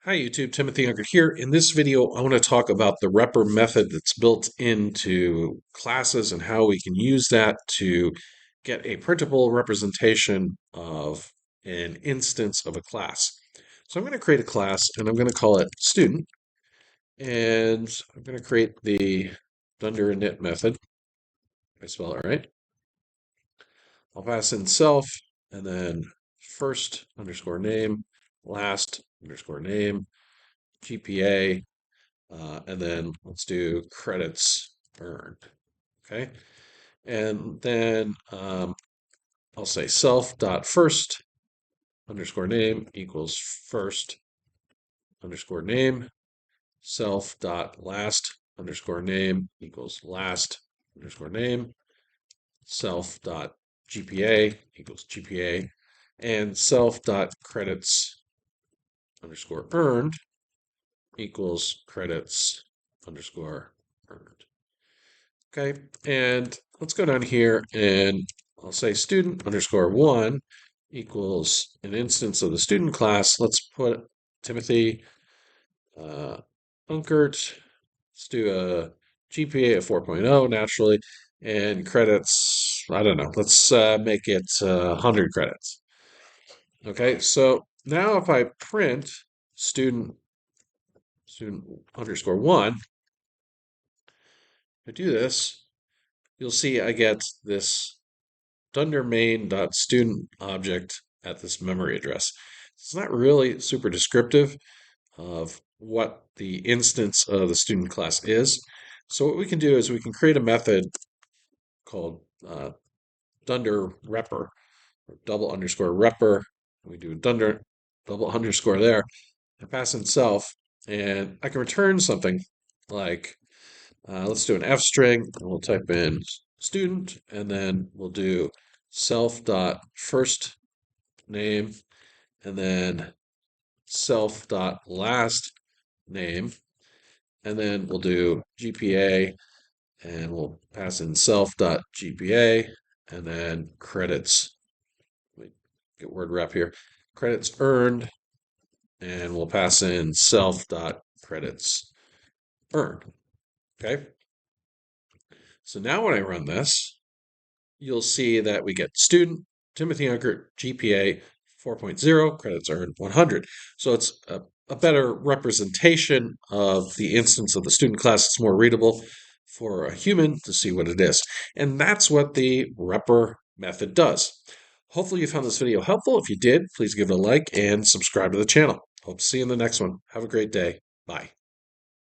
Hi YouTube, Timothy Unkert here. In this video, I want to talk about the repr method that's built into classes and how we can use that to get a printable representation of an instance of a class. So I'm going to create a class and I'm going to call it student, and I'm going to create the dunder init method. If I spell it right. I'll pass in self and then first underscore name, last underscore name, GPA, and then let's do credits earned. Okay. And then I'll say self dot first underscore name equals first underscore name. Self dot last underscore name equals last underscore name. Self dot GPA equals GPA. And self dot credits underscore earned equals credits underscore earned. Okay, and let's go down here and I'll say student underscore one equals an instance of the student class. Let's put Timothy Unkert. Let's do a GPA of 4.0 naturally, and credits, I don't know, let's make it 100 credits. Okay, so now if I print student underscore one, I do this, you'll see I get this dunder main.student object at this memory address. It's not really super descriptive of what the instance of the student class is. So what we can do is we can create a method called dunder repr, or double underscore repr. We do dunder double underscore there and pass in self, and I can return something like let's do an f string, and we'll type in student, and then we'll do self dot first name, and then self dot last name, and then we'll do GPA, and we'll pass in self dot GPA, and then credits. Let me get word wrap here. Credits earned, and we'll pass in self dot credits earned. Okay. So now when I run this, you'll see that we get student, Timothy Unkert, GPA 4.0, credits earned 100. So it's a better representation of the instance of the student class. It's more readable for a human to see what it is. And that's what the repr method does. Hopefully you found this video helpful. If you did, please give it a like and subscribe to the channel. Hope to see you in the next one. Have a great day. Bye.